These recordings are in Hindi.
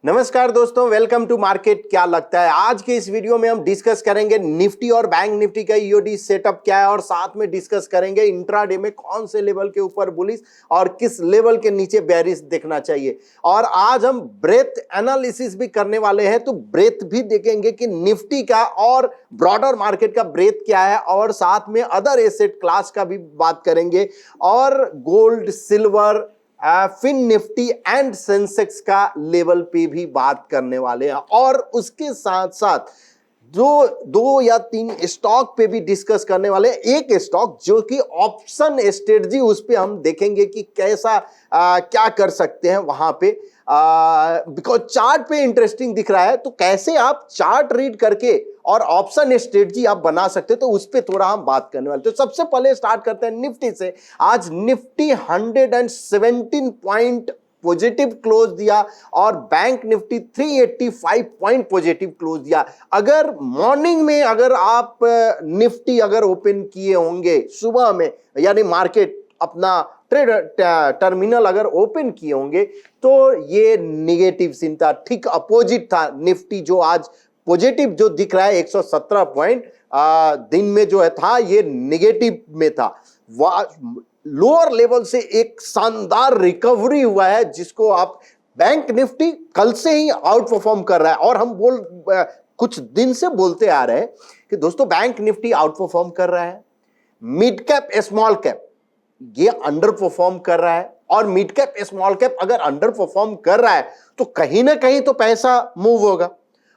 नमस्कार दोस्तों, वेलकम टू मार्केट। क्या लगता है आज के इस वीडियो में हम डिस्कस करेंगे निफ्टी और बैंक निफ्टी का ईओडी सेटअप क्या है और साथ में डिस्कस करेंगे इंट्राडे में कौन से लेवल के ऊपर बुलिश और किस लेवल के नीचे बेरिश देखना चाहिए। और आज हम ब्रेथ एनालिसिस भी करने वाले हैं, तो ब्रेथ भी देखेंगे कि निफ्टी का और ब्रॉडर मार्केट का ब्रेथ क्या है और साथ में अदर एसेट क्लास का भी बात करेंगे और गोल्ड, सिल्वर, फिन निफ्टी एंड सेंसेक्स का लेवल पे भी बात करने वाले हैं और उसके साथ साथ दो या तीन स्टॉक पे भी डिस्कस करने वाले हैं। एक स्टॉक जो कि ऑप्शन स्ट्रेटजी, उस पे हम देखेंगे कि कैसा क्या कर सकते हैं वहां पे, बिकॉज चार्ट पे इंटरेस्टिंग दिख रहा है, तो कैसे आप चार्ट रीड करके और ऑप्शन स्ट्रेटजी आप बना सकते हो, तो उस पे थोड़ा हम बात करने वाले। तो सबसे पहले स्टार्ट करते हैं निफ्टी से। आज निफ्टी 117 पॉइंट पॉजिटिव क्लोज दिया और bank Nifty 385 point positive close दिया। अगर मॉर्निंग में अगर आप निफ्टी अगर ओपन किए होंगे सुबह में, यानी मार्केट अपना ट्रेड टर्मिनल अगर ओपन किए होंगे, तो ये निगेटिव सीन था, ठीक अपोजिट था। निफ्टी जो आज पॉजिटिव जो दिख रहा है 117 पॉइंट दिन में जो है था, ये निगेटिव में था। लोअर लेवल से एक शानदार रिकवरी हुआ है, जिसको आप बैंक निफ्टी कल से ही आउट परफॉर्म कर रहा है। और हम कुछ दिन से बोलते आ रहे हैं कि दोस्तों बैंक निफ्टी आउट परफॉर्म कर रहा है, मिड कैप स्मॉल कैप ये अंडर परफॉर्म कर रहा है। और मिड कैप स्मॉल कैप अगर अंडर परफॉर्म कर रहा है तो कहीं ना कहीं तो पैसा मूव होगा,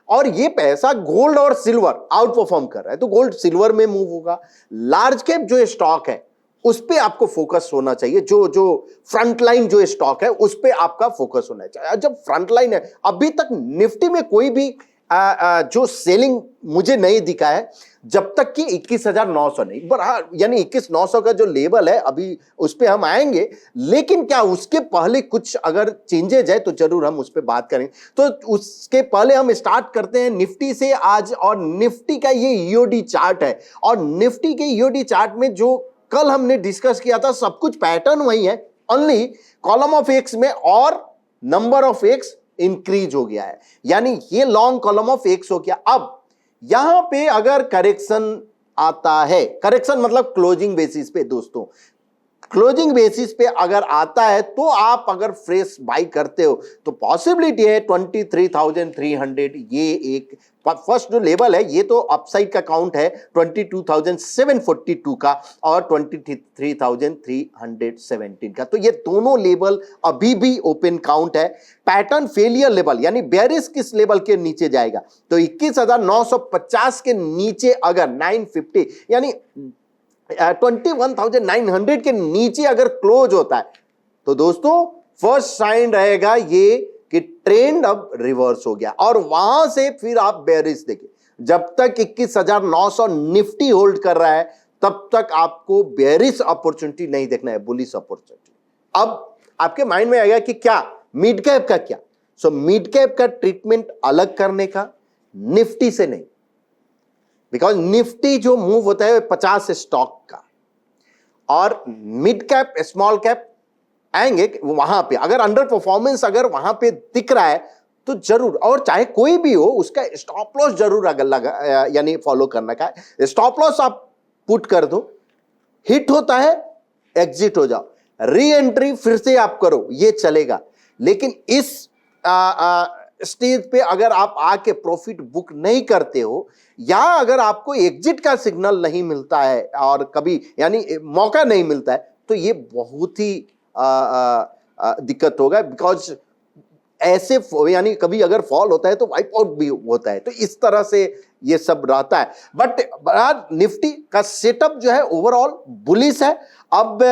और ये पैसा गोल्ड और सिल्वर आउट परफॉर्म कर रहा है तो गोल्ड सिल्वर में मूव होगा। लार्ज कैप जो स्टॉक है उस पे आपको फोकस होना चाहिए, जो फ्रंटलाइन जो स्टॉक है उस पे आपका फोकस होना चाहिए। जब फ्रंटलाइन है, अभी तक निफ्टी में कोई भी जो सेलिंग मुझे नहीं दिखा है जब तक कि 21,900 नहीं, यानी 21,900 का जो लेवल है अभी उस पे हम आएंगे, लेकिन क्या उसके पहले कुछ अगर चेंजेज है तो जरूर हम उस पे बात करेंगे। तो उसके पहले हम स्टार्ट करते हैं निफ्टी से आज, और निफ्टी का ये ईओडी चार्ट है। और निफ्टी के ईओडी चार्ट में जो कल हमने डिस्कस किया था, सब कुछ पैटर्न वही है, ओनली कॉलम ऑफ एक्स में और नंबर ऑफ एक्स इंक्रीज हो गया है, यानी ये लॉन्ग कॉलम ऑफ एक्स हो गया। अब यहां पे अगर करेक्शन आता है, करेक्शन मतलब क्लोजिंग बेसिस पे दोस्तों, क्लोजिंग बेसिस पे अगर आता है तो आप अगर फ्रेश बाई करते हो तो पॉसिबिलिटी है 23,300, ये एक फर्स्ट जो लेवल है, ये तो अपसाइड का काउंट है 22,742 का और 23,317 का, तो ये दोनों लेवल अभी भी ओपन काउंट है। पैटर्न फेलियर लेवल यानी बेरिश किस लेवल के नीचे जाएगा, तो 21,950 के नीचे अगर 950 यानी 21,900 के नीचे अगर क्लोज होता है तो दोस्तों फर्स्ट साइन रहेगा ये कि ट्रेंड अब रिवर्स हो गया, और वहां से फिर आप बेरिश देखिए। जब तक 21,900 निफ्टी होल्ड कर रहा है तब तक आपको बेरिश अपॉर्चुनिटी नहीं देखना है, बुलिश अपॉर्चुनिटी। अब आपके माइंड में आएगा कि क्या मिड कैप का क्या, सो मिड कैप का ट्रीटमेंट अलग करने का, निफ्टी से नहीं, बिकॉज निफ्टी जो मूव होता है 50 स्टॉक का, और मिड कैप स्मॉल कैप आएंगे वहां पे। अगर अंडर परफॉर्मेंस अगर वहां पे दिख रहा है तो जरूर, और चाहे कोई भी हो, उसका स्टॉप लॉस जरूर अगर लगा, यानी फॉलो करना का है। स्टॉप लॉस आप पुट कर दो, हिट होता है एग्जिट हो जाओ, री एंट्री फिर से आप करो, ये चलेगा। लेकिन इस स्टेज पे अगर आप आके प्रॉफिट बुक नहीं करते हो, या अगर आपको एग्जिट का सिग्नल नहीं मिलता है और कभी यानी मौका नहीं मिलता है, तो ये बहुत ही दिक्कत होगा। बिकॉज ऐसे यानी कभी अगर फॉल होता है तो वाइप आउट भी होता है, तो इस तरह से ये सब रहता है। बट निफ्टी का सेटअप जो है ओवरऑल बुलिश है। अब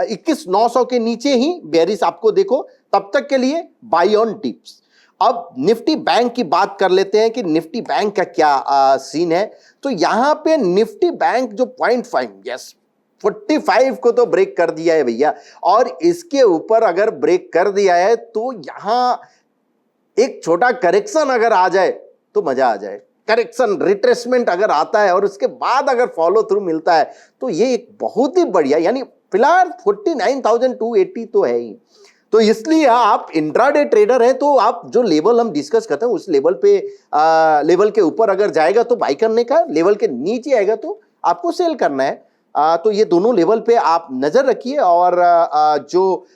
21,900 के नीचे ही बेरिश आपको देखो, तब तक के लिए बाई ऑन डिप्स। अब निफ्टी बैंक की बात कर लेते हैं कि निफ्टी बैंक का क्या सीन है। तो यहां पे निफ्टी बैंक जो 0.5, यस 45 को तो ब्रेक कर दिया है भैया, और इसके ऊपर अगर ब्रेक कर दिया है तो यहां एक छोटा करेक्शन अगर आ जाए तो मजा आ जाए। करेक्शन रिट्रेसमेंट अगर आता है और उसके बाद अगर फॉलो थ्रू मिलता है तो ये एक बहुत ही बढ़िया, यानी फिलहाल 49,280 तो है ही, तो इसलिए आप इंट्राडे ट्रेडर हैं तो आप जो लेवल हम डिस्कस करते हैं उस लेवल पे लेवल के ऊपर अगर जाएगा तो बाई करने का, लेवल के नीचे आएगा तो आपको सेल करना है। तो ये दोनों लेवल पे आप नजर रखिए और जो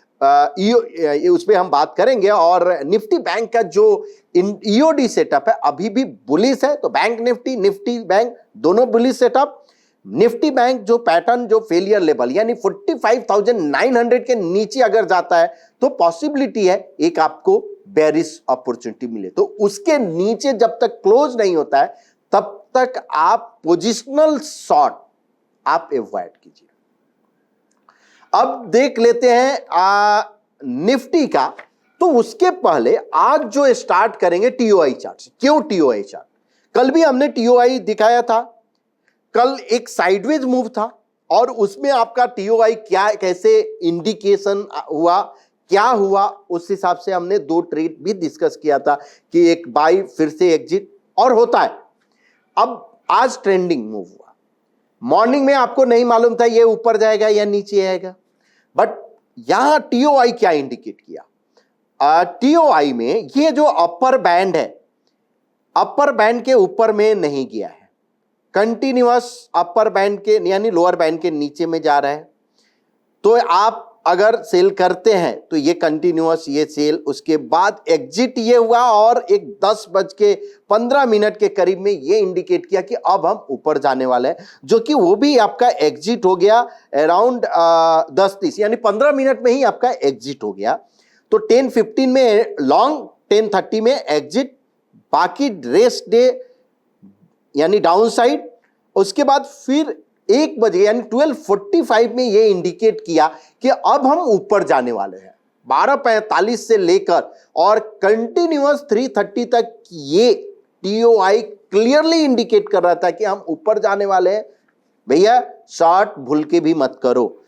उस पे हम बात करेंगे। और निफ्टी बैंक का जो ईओडी सेटअप है अभी भी बुलिश है, तो बैंक निफ्टी बैंक दोनों बुलिश सेटअप। निफ्टी बैंक जो पैटर्न जो फेलियर लेवल यानी 45,900 के नीचे अगर जाता है तो पॉसिबिलिटी है एक आपको बेरिश अपॉर्चुनिटी मिले, तो उसके नीचे जब तक क्लोज नहीं होता है तब तक आप पोजिशनल शॉर्ट आप अवॉइड कीजिए। अब देख लेते हैं निफ्टी का, तो उसके पहले आज जो स्टार्ट करेंगे टीओआई चार्ट से। क्यों टीओआई चार्ट? कल भी हमने टीओआई दिखाया था, कल एक साइडवेज मूव था और उसमें आपका टीओआई क्या कैसे इंडिकेशन हुआ, क्या हुआ, उस हिसाब से हमने दो ट्रेड भी डिस्कस किया था कि एक बाई फिर से एग्जिट और होता है। अब आज ट्रेंडिंग मूव हुआ, मॉर्निंग में आपको नहीं मालूम था ये ऊपर जाएगा या नीचे आएगा, बट यहां टीओआई क्या इंडिकेट किया? टीओआई में ये जो अपर बैंड है, अपर बैंड के ऊपर में नहीं गया है, कंटिन्यूअस अपर बैंड के यानी लोअर बैंड के नीचे में जा रहा है। तो आप अगर सेल करते हैं तो ये कंटिन्यूअस ये सेल, उसके बाद एग्जिट ये हुआ और एक 10:15 के करीब में ये इंडिकेट किया कि अब हम ऊपर जाने वाले हैं, जो कि वो भी आपका एग्जिट हो गया अराउंड 10:30 यानी 15 मिनट में ही आपका एग्जिट हो गया। तो 10:15 में लॉन्ग, 10:30 में एग्जिट, बाकी रेस्ट डे यानी डाउन साइड। उसके बाद फिर 1 बजे यानी 12:45 में ये इंडिकेट किया कि अब हम ऊपर जाने वाले हैं। 12:45 से लेकर और कंटिन्यूअस 3:30 तक ये टीओआई क्लियरली इंडिकेट कर रहा था कि हम ऊपर जाने वाले हैं। भैया शॉर्ट भूल के भी मत करो।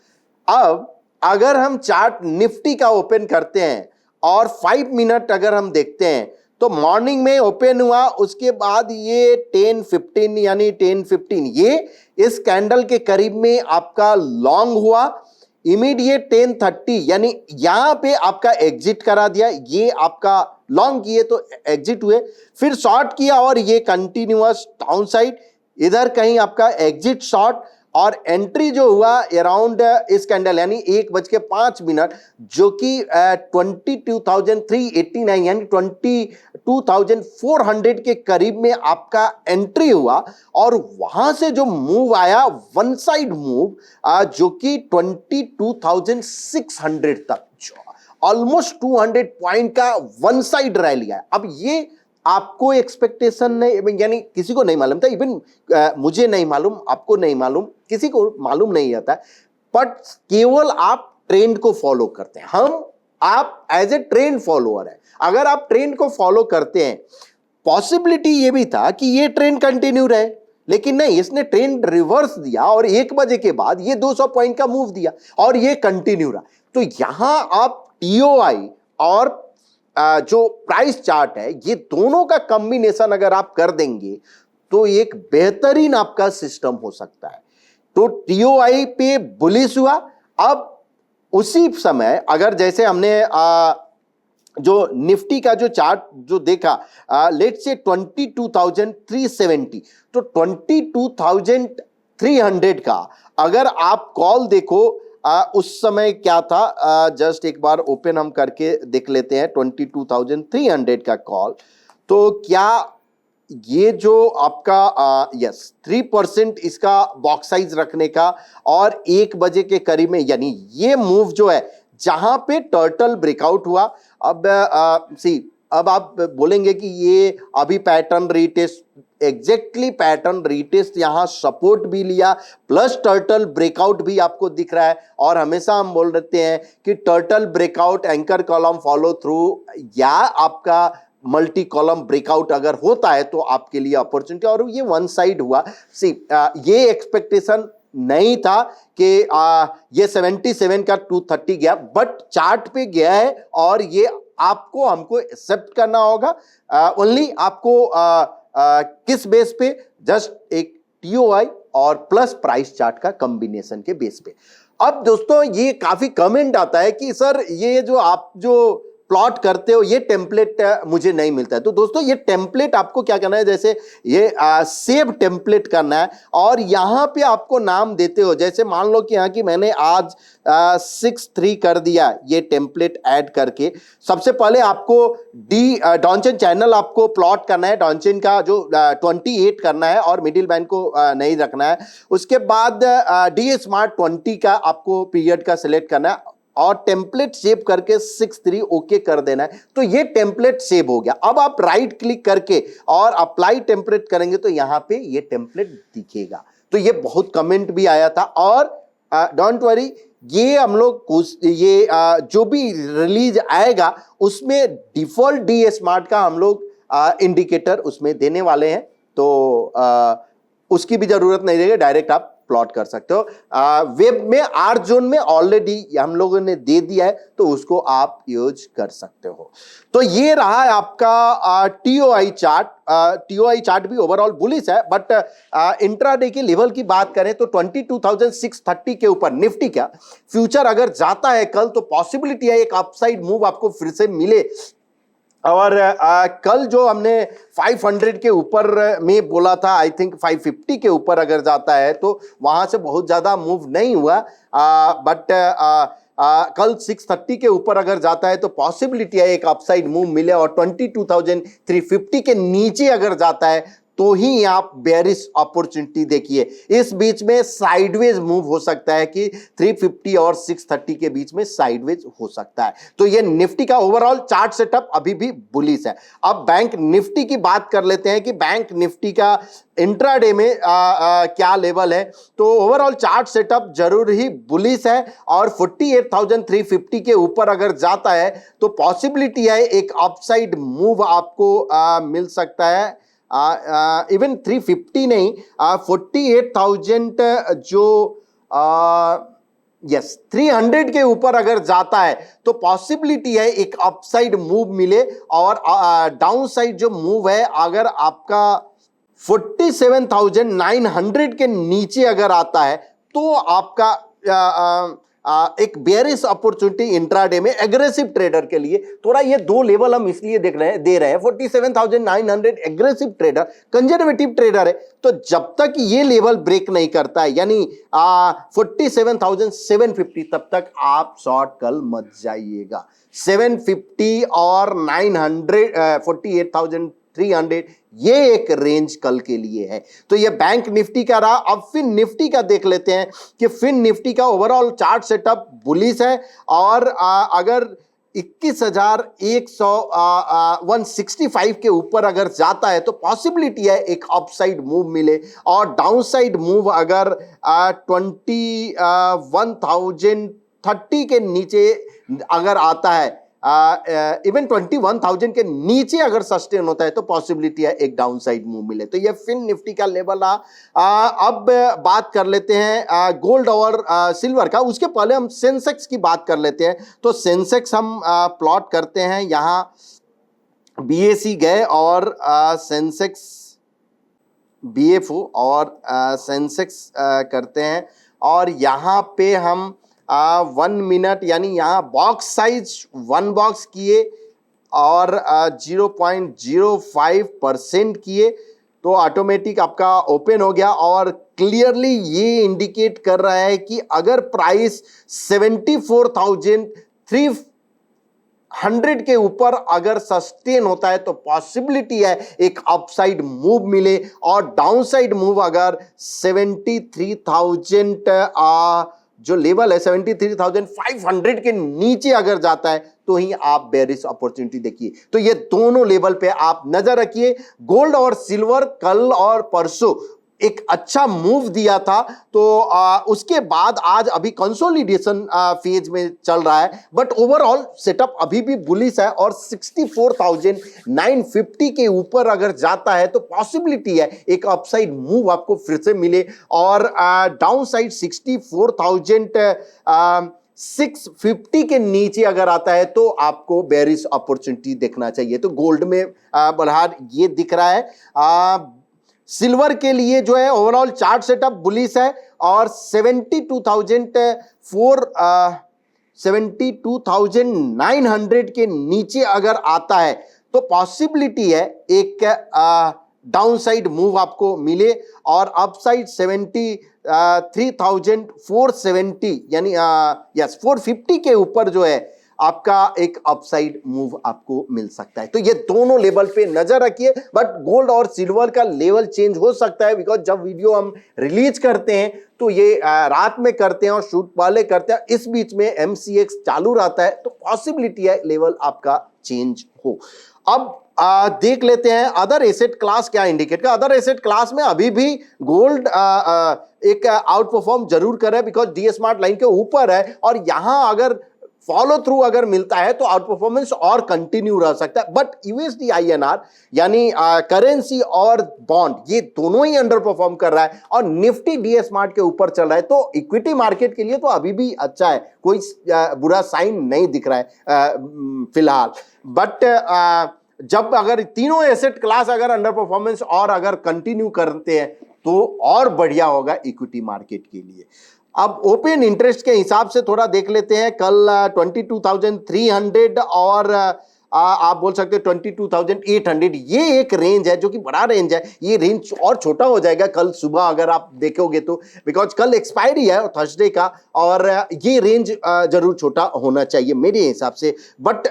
अब अगर हम चार्ट निफ्टी का ओपन करते हैं और 5 मिनट अगर हम देखते हैं तो मॉर्निंग में ओपन हुआ, उसके बाद ये 10:15 यानी 10:15 ये इस कैंडल के करीब में आपका लॉन्ग हुआ, इमीडिएट 10:30 यानी यहां पे आपका एग्जिट करा दिया। ये आपका लॉन्ग किए तो एग्जिट हुए, फिर शॉर्ट किया और ये कंटिन्यूअस डाउन साइड, इधर कहीं आपका एग्जिट शॉर्ट और एंट्री जो हुआ अराउंड इस कैंडल यानी 1:05 जो कि 22,389 यानी 22,400 के करीब में आपका एंट्री हुआ। और वहां से जो मूव आया वन साइड मूव जो कि 22,600 तक, ऑलमोस्ट 200 पॉइंट का वन साइड रैली है। अब ये आपको एक्सपेक्टेशन नहीं यानी किसी को नहीं मालूम था, इवन मुझे नहीं मालूम, आपको नहीं मालूम, किसी को मालूम नहीं आता, बट केवल आप ट्रेंड को फॉलो करते हैं। आप एज ए ट्रेंड फॉलोअर है, अगर आप ट्रेंड को फॉलो करते हैं, पॉसिबिलिटी ये भी था कि ये ट्रेंड कंटिन्यू रहे, लेकिन नहीं, इसने ट्रेंड रिवर्स दिया और 1 बजे के बाद ये 200 पॉइंट का मूव दिया और ये कंटिन्यू रहा। तो यहां आप टीओआई और जो प्राइस चार्ट है ये दोनों का कॉम्बिनेशन अगर आप कर देंगे तो एक बेहतरीन आपका सिस्टम हो सकता है। तो टीओआई पे बुलिश हुआ। अब उसी समय अगर जैसे हमने जो निफ्टी का जो चार्ट जो देखा, लेट्स से 22,370, तो 22,300 का अगर आप कॉल देखो उस समय क्या था, जस्ट एक बार ओपन हम करके देख लेते हैं 22,300 का कॉल। तो क्या ये जो आपका यस 3% इसका बॉक्स साइज रखने का और 1 बजे के करीब में यानी ये मूव जो है जहां पे टर्टल ब्रेकआउट हुआ। अब अब आप बोलेंगे कि ये अभी pattern retest, exactly pattern retest यहां सपोर्ट भी लिया प्लस टर्टल ब्रेकआउट भी आपको दिख रहा है। और हमेशा हम बोल रहते हैं कि turtle breakout anchor column follow through या आपका मल्टी कॉलम ब्रेकआउट अगर होता है तो आपके लिए अपॉर्चुनिटी, और ये वन साइड हुआ। ये एक्सपेक्टेशन नहीं था कि ये 77 का 230 गया, बट चार्ट पे गया है और ये आपको हमको एक्सेप्ट करना होगा। ओनली आपको किस बेस पे, जस्ट एक टीओआई और प्लस प्राइस चार्ट का कॉम्बिनेशन के बेस पे। अब दोस्तों ये काफी कमेंट आता है कि सर ये जो आप जो प्लॉट करते हो ये टेम्पलेट मुझे नहीं मिलता है। तो दोस्तों ये टेम्पलेट आपको क्या करना है, जैसे ये सेव टेम्पलेट करना है और यहां पे आपको नाम देते हो। जैसे मान लो कि यहाँ की मैंने आज 6-3 कर दिया ये टेम्पलेट ऐड करके। सबसे पहले आपको डॉनचेन चैनल आपको प्लॉट करना है, डॉनचेन का जो 28 करना है और मिडिल बैंड को नहीं रखना है। उसके बाद डी स्मार्ट 20 का आपको पीरियड का सिलेक्ट करना है और टेम्पलेट सेव करके 6-3 ओके कर देना है। तो ये टेम्पलेट सेव हो गया। अब आप राइट क्लिक करके और अप्लाई टेम्पलेट करेंगे तो यहां पे ये टेम्पलेट दिखेगा। तो ये बहुत कमेंट भी आया था और डोंट वरी, ये हम लोग ये जो भी रिलीज आएगा उसमें डिफॉल्ट डी स्मार्ट का हम लोग इंडिकेटर उसमें देने वाले हैं। तो उसकी भी जरूरत नहीं रहेगी, डायरेक्ट आप प्लॉट कर सकते हो। वेब में आर जोन में ऑलरेडी हम लोगों ने दे दिया है तो उसको आप यूज कर सकते हो। तो ये रहा है आपका टीओआई चार्ट। टीओआई चार्ट भी ओवरऑल बुलिश है, बट इंट्राडे के लेवल की बात करें तो 22,630 के ऊपर निफ्टी का फ्यूचर अगर जाता है कल तो पॉसिबिलिटी है एक अपसाइड मूव आपको फिर से मिले। और कल जो हमने 500 के ऊपर में बोला था, आई थिंक 550 के ऊपर अगर जाता है तो वहां से बहुत ज्यादा मूव नहीं हुआ, बट कल 630 के ऊपर अगर जाता है तो पॉसिबिलिटी है एक अपसाइड मूव मिले और 22,350 के नीचे अगर जाता है तो ही आप बेरिश अपॉर्चुनिटी देखिए। इस बीच में साइडवेज मूव हो सकता है कि 350 और 630 के बीच में साइडवेज हो सकता है। तो ये निफ्टी का ओवरऑल चार्ट सेटअप अभी भी बुलिश है। अब बैंक निफ्टी की बात कर लेते हैं कि बैंक निफ्टी का इंट्राडे में क्या लेवल है। तो ओवरऑल चार्ट सेटअप जरूर ही बुलिश है और 48,350 के ऊपर अगर जाता है तो पॉसिबिलिटी है एक अपसाइड मूव आपको मिल सकता है। इवन 350 नहीं, 48,000 जो यस 300 के ऊपर अगर जाता है तो पॉसिबिलिटी है एक अपसाइड मूव मिले और डाउन साइड जो मूव है अगर आपका 47,900 के नीचे अगर आता है तो आपका एक बेयरिश अपॉर्चुनिटी इंट्राडे में एग्रेसिव ट्रेडर के लिए। थोड़ा ये दो लेवल हम इसलिए दे रहे हैं 47,900 एग्रेसिव ट्रेडर, कंजर्वेटिव ट्रेडर है। तो जब तक ये लेवल ब्रेक नहीं करता है यानी 47,750 तब तक आप शॉर्ट कल मत जाइएगा। 750 और 900 48,300 ये एक रेंज कल के लिए है। तो ये बैंक निफ्टी का रहा। अब फिन निफ्टी का देख लेते हैं कि फिन निफ्टी का ओवरऑल चार्ट सेटअप बुलिश है और अगर 21,165 के ऊपर अगर जाता है तो पॉसिबिलिटी है एक अपसाइड मूव मिले और डाउनसाइड मूव अगर 21,030 के नीचे अगर आता है, इवन 21,000 के नीचे अगर सस्टेन होता है तो पॉसिबिलिटी है एक डाउनसाइड मूव मिले। तो ये फिन निफ्टी का लेवल अब बात कर लेते हैं गोल्ड और सिल्वर का। उसके पहले हम सेंसेक्स की बात कर लेते हैं। तो सेंसेक्स हम प्लॉट करते हैं, यहाँ बीएसई गए और सेंसेक्स बीएफओ और सेंसेक्स करते हैं और यहाँ पे हम 1 मिनट यानी यहाँ बॉक्स साइज 1 बॉक्स किए और 0.05% किए तो ऑटोमेटिक आपका ओपन हो गया और क्लियरली ये इंडिकेट कर रहा है कि अगर प्राइस 74,300 के ऊपर अगर सस्टेन होता है तो पॉसिबिलिटी है एक अपसाइड मूव मिले और डाउनसाइड मूव अगर 73,000 जो लेवल है 73,500 के नीचे अगर जाता है तो ही आप बेरिश अपॉर्चुनिटी देखिए। तो ये दोनों लेवल पे आप नजर रखिए। गोल्ड और सिल्वर कल और परसों एक अच्छा मूव दिया था तो उसके बाद आज अभी कंसोलिडेशन फेज में चल रहा है, बट ओवरऑल सेटअप अभी भी बुलिश है और 64,950 के ऊपर अगर जाता है तो पॉसिबिलिटी है एक अपसाइड मूव आपको फिर से मिले और डाउन साइड 64,650 के नीचे अगर आता है तो आपको बेरिश अपॉर्चुनिटी देखना चाहिए। तो गोल्ड में बलहार ये दिख रहा है सिल्वर के लिए जो है ओवरऑल चार्ट सेटअप बुलिश है और 72,900 के नीचे अगर आता है तो पॉसिबिलिटी है एक डाउनसाइड मूव आपको मिले और अपसाइड 73,470 यानी यस 450 के ऊपर जो है आपका एक अपसाइड मूव आपको मिल सकता है। तो ये दोनों लेवल पे नजर रखिए, बट गोल्ड और सिल्वर का लेवल चेंज हो सकता है बिकॉज जब वीडियो हम रिलीज करते हैं तो ये रात में करते हैं और शूट वाले करते हैं, इस बीच में MCX चालू रहता है तो पॉसिबिलिटी है लेवल आपका चेंज हो। अब देख लेते हैं अदर एसेट क्लास क्या इंडिकेट का। अदर एसेट क्लास में अभी भी गोल्ड एक आउट परफॉर्म जरूर कर रहा है बिकॉज डी स्मार्ट लाइन के ऊपर है और यहां अगर फॉलो थ्रू अगर मिलता है तो आउट परफॉर्मेंस और कंटिन्यू रह सकता है। बट यूएसडी INR यानी करेंसी और बॉन्ड ये दोनों ही अंडर परफॉर्म कर रहा है और निफ्टी डी स्मार्ट के ऊपर चल रहा है, तो इक्विटी मार्केट के लिए तो अभी भी अच्छा है, कोई बुरा साइन नहीं दिख रहा है फिलहाल। बट जब अगर तीनों एसेट क्लास अगर अंडर परफॉर्मेंस और अगर कंटिन्यू करते हैं तो और बढ़िया होगा इक्विटी मार्केट के लिए। अब ओपन इंटरेस्ट के हिसाब से थोड़ा देख लेते हैं। कल 22,300 और आप बोल सकते हैं 22,800, ये एक रेंज है जो कि बड़ा रेंज है। ये रेंज और छोटा हो जाएगा कल सुबह अगर आप देखोगे तो, बिकॉज कल एक्सपायरी है थर्सडे का और ये रेंज जरूर छोटा होना चाहिए मेरे हिसाब से। बट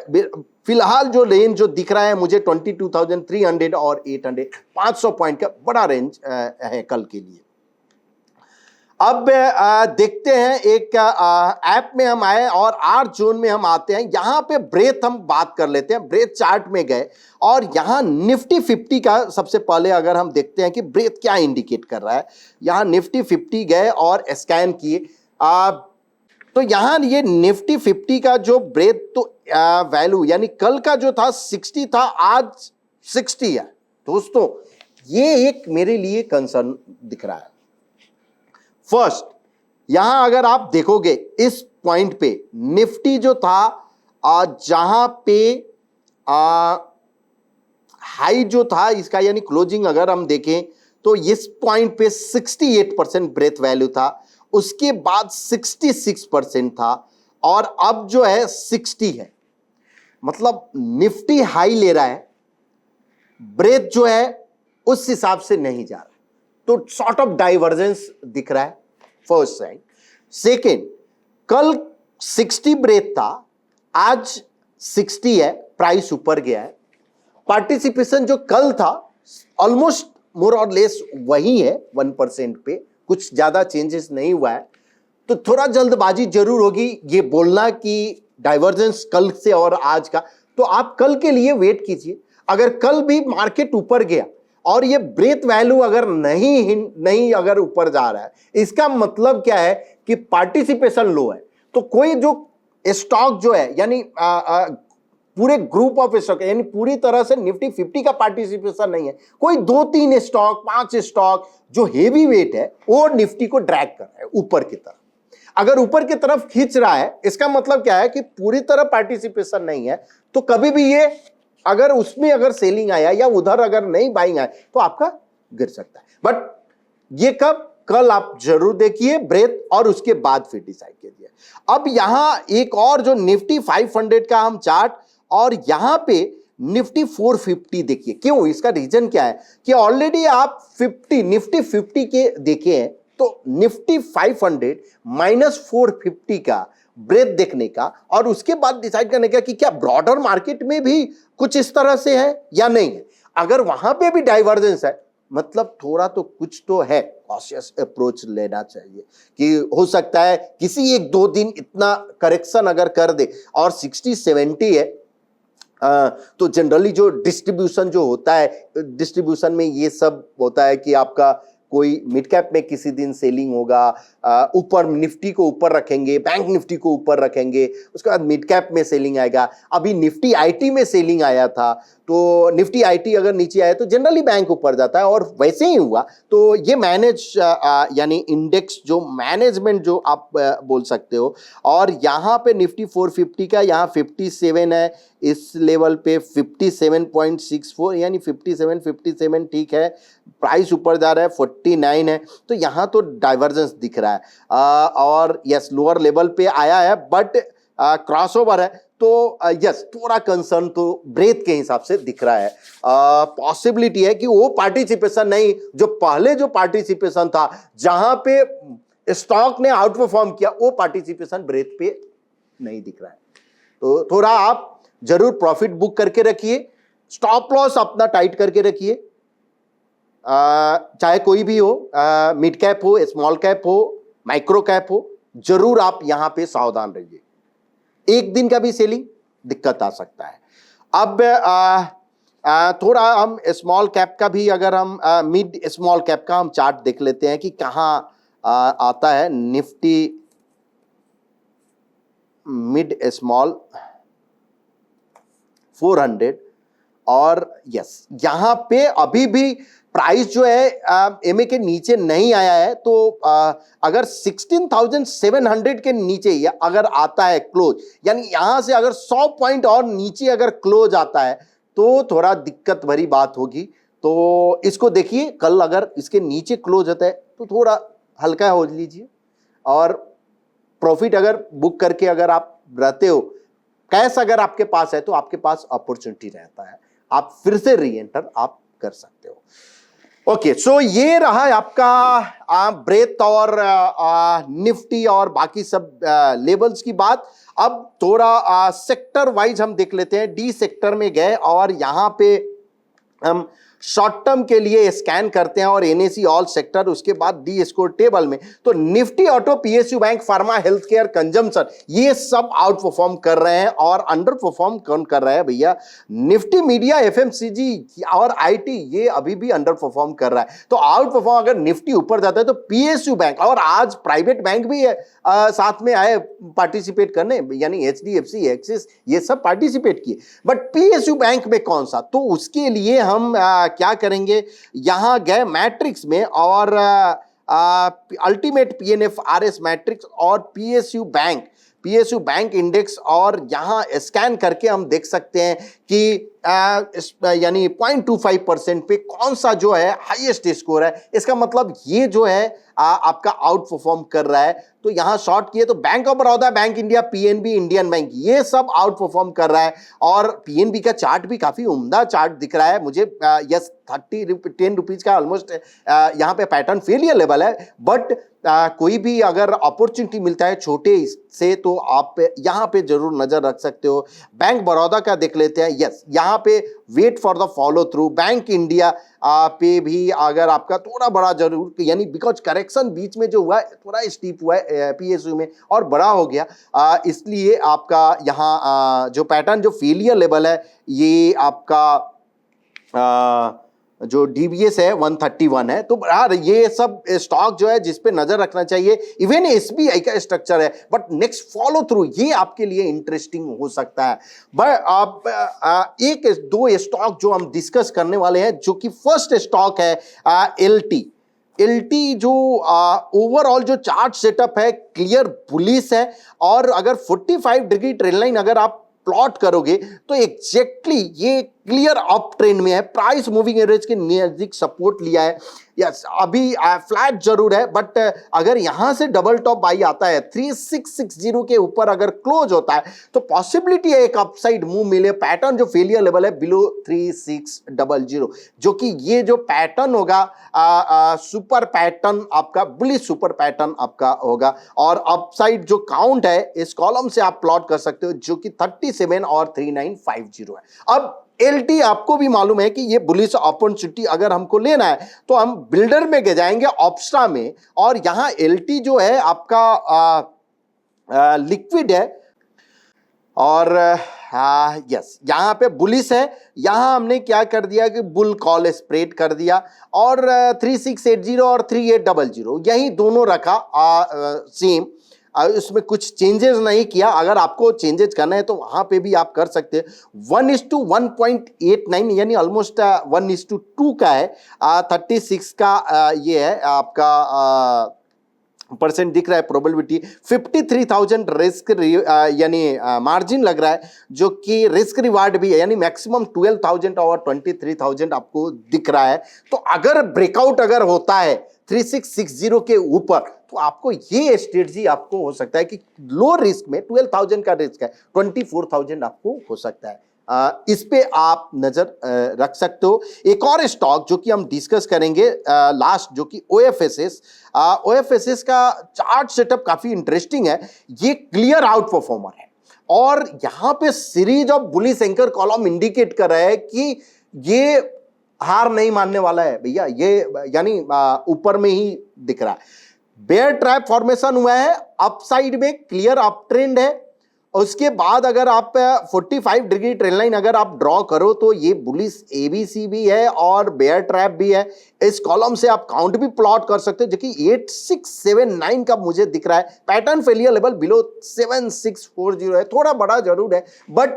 फिलहाल जो रेंज जो दिख रहा है मुझे 22,300 और 800, 500 पॉइंट का बड़ा रेंज है कल के लिए। अब देखते हैं एक ऐप में हम आए और आर जोन में हम आते हैं। यहां पे ब्रेथ हम बात कर लेते हैं। ब्रेथ चार्ट में गए और यहां निफ्टी 50 का सबसे पहले अगर हम देखते हैं कि ब्रेथ क्या इंडिकेट कर रहा है। यहां निफ्टी 50 गए और स्कैन किए तो यहां ये निफ्टी 50 का जो ब्रेथ तो वैल्यू यानी कल का जो था 60 था, आज 60 है। दोस्तों ये एक मेरे लिए कंसर्न दिख रहा है। फर्स्ट यहां अगर आप देखोगे इस पॉइंट पे निफ्टी जो था जहां पे हाई जो था इसका यानी क्लोजिंग अगर हम देखें तो इस पॉइंट पे 68% ब्रेथ वैल्यू था, उसके बाद 66% था और अब जो है 60 है। मतलब निफ्टी हाई ले रहा है, ब्रेथ जो है उस हिसाब से नहीं जा रहा, तो सॉर्ट ऑफ डाइवर्जेंस दिख रहा है फर्स्ट साइड। सेकेंड, कल 60 ब्रेथ था, आज 60 है, प्राइस ऊपर गया है। पार्टिसिपेशन जो कल था ऑलमोस्ट मोर और लेस वही है 1% पे, कुछ ज्यादा चेंजेस नहीं हुआ है। तो थोड़ा जल्दबाजी जरूर होगी ये बोलना कि डाइवर्जेंस कल से और आज का, तो आप कल के लिए वेट कीजिए। अगर कल भी मार्केट ऊपर गया और ये ब्रेथ वैल्यू अगर नहीं अगर ऊपर जा रहा है, इसका मतलब क्या है कि पार्टिसिपेशन लो है। तो कोई जो स्टॉक जो है यानी पूरे ग्रुप ऑफ स्टॉक यानी पूरी तरह से निफ्टी 50 का पार्टिसिपेशन नहीं है, कोई 2-3 स्टॉक 5 स्टॉक जो हेवी वेट है वो निफ्टी को ड्रैग कर रहा है ऊपर की तरफ। अगर ऊपर की तरफ खींच रहा है इसका मतलब क्या है कि पूरी तरह पार्टिसिपेशन नहीं है, तो कभी भी ये अगर उसमें अगर सेलिंग आया या उधर अगर नहीं बाइंग आया तो आपका गिर सकता है। बट ये कब, कल आप जरूर देखिए ब्रेथ और उसके बाद फिर डिसाइड कीजिए। अब यहां एक और जो निफ्टी 500 का हम चार्ट और यहां पे निफ्टी 450 देखिए। क्यों, इसका रीजन क्या है कि ऑलरेडी आप निफ्टी 50 के देखे हैं तो निफ्टी 500 - 450 का ब्रेथ देखने का और उसके बाद डिसाइड करने का कि क्या ब्रॉडर मार्केट में भी कुछ इस तरह से है या नहीं है। अगर वहां पे भी डाइवर्जेंस है मतलब थोड़ा तो कुछ तो है, कॉशियस अप्रोच लेना चाहिए कि हो सकता है किसी 1-2 दिन इतना करेक्शन अगर कर दे और 60-70 है तो जनरली जो डिस्ट्रीब्यूशन जो होता है, डिस्ट्रीब्यूशन में ये सब होता है कि आपका कोई मिड कैप में किसी दिन सेलिंग होगा, ऊपर निफ्टी को ऊपर रखेंगे, बैंक निफ्टी को ऊपर रखेंगे, उसके बाद मिड कैप में सेलिंग आएगा। अभी निफ्टी आईटी में सेलिंग आया था तो निफ्टी आईटी अगर नीचे आए तो जनरली बैंक ऊपर जाता है और वैसे ही हुआ। तो ये मैनेज यानी इंडेक्स जो मैनेजमेंट जो आप बोल सकते हो। और यहाँ पे निफ्टी 450 का यहाँ 57 है, इस लेवल पे 57.64 यानी 57 ठीक है। प्राइस ऊपर जा रहा है 49 है, तो यहां तो डाइवर्जेंस दिख रहा है और यस लोअर लेवल पे आया है बट क्रॉसओवर है, तो यस थोड़ा कंसर्न तो ब्रेथ के हिसाब से दिख रहा है। पॉसिबिलिटी है कि वो पार्टिसिपेशन नहीं, जो पहले जो पार्टिसिपेशन था जहां पे स्टॉक ने आउट परफॉर्म किया, वो पार्टिसिपेशन ब्रेथ पे नहीं दिख रहा है। तो थोड़ा आप जरूर प्रॉफिट बुक करके रखिए, स्टॉप लॉस अपना टाइट करके रखिए, चाहे कोई भी हो, मिड कैप हो, स्मॉल कैप हो, माइक्रो कैप हो, जरूर आप यहां पे सावधान रहिए। एक दिन का भी सेलिंग दिक्कत आ सकता है। अब थोड़ा हम स्मॉल कैप का भी, अगर हम मिड स्मॉल कैप का हम चार्ट देख लेते हैं कि कहां आता है निफ्टी मिड स्मॉल 400, और यस यहां पे अभी भी प्राइस जो है एमए के नीचे नहीं आया है, तो अगर 16,700 के नीचे या अगर आता है क्लोज, यानी यहां से अगर 100 पॉइंट और नीचे अगर क्लोज आता है तो थोड़ा दिक्कत भरी बात होगी। तो इसको देखिए, कल अगर इसके नीचे क्लोज होता है तो थोड़ा हल्का हो लीजिए, और प्रॉफिट अगर बुक करके अगर आप रहते हो, कैश अगर आपके पास है तो आपके पास अपॉर्चुनिटी रहता है, आप फिर से री एंटर आप कर सकते हो। ओके, सो ये रहा आपका ब्रेथ और निफ्टी और बाकी सब लेवल्स की बात। अब थोड़ा सेक्टर वाइज हम देख लेते हैं। डी सेक्टर में गए और यहां पे हम शॉर्ट टर्म के लिए स्कैन करते हैं और एनएसी ऑल सेक्टर, उसके बाद डी स्कोर टेबल में तो Nifty auto, PSU bank, pharma, health care, consumption, ये सब आउट परफॉर्म कर रहे हैं। और अंडर परफॉर्म कौन कर रहा है भैया? निफ्टी मीडिया, एफएमसीजी और आईटी, ये अभी भी अंडर परफॉर्म कर रहा है। तो आउट परफॉर्म अगर निफ्टी ऊपर जाता है तो पीएसयू बैंक, और आज प्राइवेट बैंक भी साथ में आए पार्टिसिपेट करने, यानी एचडीएफसी, एक्सिस, ये सब पार्टिसिपेट किए, बट पीएसयू बैंक में कौन सा? तो उसके लिए हम क्या करेंगे, यहां गए मैट्रिक्स में और अल्टीमेट पीएनएफ आरएस मैट्रिक्स और पीएसयू बैंक इंडेक्स, और यहां स्कैन करके हम देख सकते हैं कि यानी 0.25% पे कौन सा जो है हाईएस्ट स्कोर है। इसका मतलब ये जो है आपका आउट परफॉर्म कर रहा है। तो यहां शॉर्ट किए तो bank of Baroda, bank India, PNB, Indian bank, ये सब आउट परफॉर्म कर रहा है। और पीएनबी का चार्ट भी काफी उम्दा चार्ट दिख रहा है मुझे। यस 10 रुपीज का ऑलमोस्ट यहां पे पैटर्न फेलियर लेवल है, बट कोई भी अगर अपॉर्चुनिटी मिलता है छोटे से तो आप यहां पे जरूर नजर रख सकते हो। बैंक बड़ौदा का देख लेते हैं। यस यहां पे wait for the follow through. Bank India पे भी अगर आपका थोड़ा बड़ा जरूर, यानी बिकॉज करेक्शन बीच में जो हुआ है थोड़ा स्टीप हुआ है पीएसयू में और बड़ा हो गया, इसलिए आपका यहाँ जो पैटर्न जो फेलियर लेवल है ये आपका जो डीबीएस है 131 है। तो ये सब स्टॉक जो है जिस पे नजर रखना चाहिए। इवन एसबीआई का स्ट्रक्चर है, बट नेक्स्ट फॉलो थ्रू ये आपके लिए इंटरेस्टिंग हो सकता है। बट आप एक दो स्टॉक जो हम डिस्कस करने वाले हैं, जो कि फर्स्ट स्टॉक है एलटी जो ओवरऑल जो चार्ट सेटअप है क्लियर बुलिश है, और अगर 45 डिग्री ट्रेंड लाइन अगर आप प्लॉट करोगे तो एग्जैक्टली ये क्लियर अप ट्रेंड में है। प्राइस मूविंग एवरेज के नजदीक सपोर्ट लिया है। यस अभी फ्लैट जरूर है, बट अगर यहां से डबल टॉप बाई आता है 3660 के ऊपर अगर क्लोज होता है तो पॉसिबिलिटी है एक अपसाइड मूव मिले। पैटर्न जो फेलियर लेवल है बिलो 3600, जो कि ये जो पैटर्न होगा सुपर पैटर्न आपका, बुलिश सुपर पैटर्न आपका होगा। और अपसाइड जो काउंट है इस कॉलम से आप प्लॉट कर सकते हो, जो कि 37 और 3950 है। अब एलटी आपको भी मालूम है कि ये बुलिश अपॉर्चुनिटी अगर हमको लेना है तो हम बिल्डर में जाएंगे ऑप्स्ट्रा में, और यहां एलटी जो है आपका लिक्विड है और यस यहां पे बुलिश है। यहां हमने क्या कर दिया कि बुल कॉल स्प्रेड कर दिया, और 3680 और 3800 यही दोनों रखा सेम, उसमें कुछ चेंजेस नहीं किया। अगर आपको चेंजेस करना है तो वहां पे भी आप कर सकते हैं। 1:1.89 यानी ऑलमोस्ट 1:2 का है। 36 का ये है आपका परसेंट दिख रहा है प्रोबेबिलिटी, 53,000 रिस्क यानी मार्जिन लग रहा है, जो कि रिस्क रिवार्ड भी है, यानी मैक्सिमम 12,000 और 23,000 आपको दिख रहा है। तो अगर ब्रेकआउट अगर होता है 3660 के ऊपर, तो आपको ये स्ट्रेटजी आपको हो सकता है कि लो रिस्क में 12,000 का रिस्क है, 24,000 आपको हो सकता है। इस पे आप नजर रख सकते हो। एक और स्टॉक जो कि हम डिस्कस करेंगे लास्ट, जो कि ओएफएसएस। ओएफएसएस का चार्ट सेटअप काफी इंटरेस्टिंग है। ये क्लियर आउट परफॉर्मर है और यहां पे series of bullish anchor column indicate कर रहा है कि ये हार नहीं मानने वाला है भैया, ये यानी ऊपर में ही दिख रहा है। बेयर ट्रैप फॉर्मेशन हुआ है, अपसाइड में क्लियर अप ट्रेंड है। उसके बाद अगर आप 45 डिग्री ट्रेंड लाइन अगर आप ड्रॉ करो तो ये बुलिश एबीसी भी है और बेयर ट्रैप भी है। इस कॉलम से आप काउंट भी प्लॉट कर सकते हो, जो कि 8679 का मुझे दिख रहा है। पैटर्न फेलियर लेवल बिलो 7640 है, थोड़ा बड़ा जरूर है, बट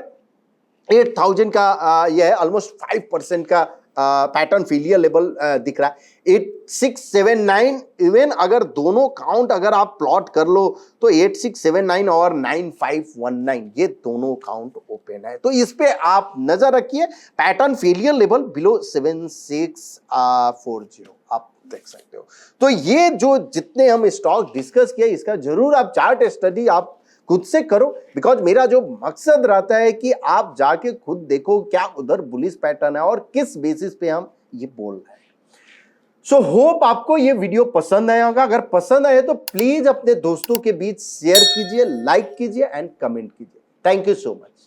8000 का यह है, ऑलमोस्ट 5% का पैटर्न फेलियर लेवल दिख रहा है। 8679 इवन अगर दोनों काउंट अगर आप प्लॉट कर लो तो 8679 और 9519 ये दोनों काउंट ओपन है, तो इस पे आप नजर रखिए। पैटर्न फेलियर लेवल बिलो 7640 आप देख सकते हो। तो ये जो जितने हम स्टॉक डिस्कस किए, इसका जरूर आप चार्ट स्टडी आप खुद से करो, बिकॉज मेरा जो मकसद रहता है कि आप जाके खुद देखो क्या उधर बुलिश पैटर्न है और किस बेसिस पे हम ये बोल रहे हैं। सो होप आपको ये वीडियो पसंद आया होगा। अगर पसंद आए तो प्लीज अपने दोस्तों के बीच शेयर कीजिए, लाइक कीजिए एंड कमेंट कीजिए। Thank you so much.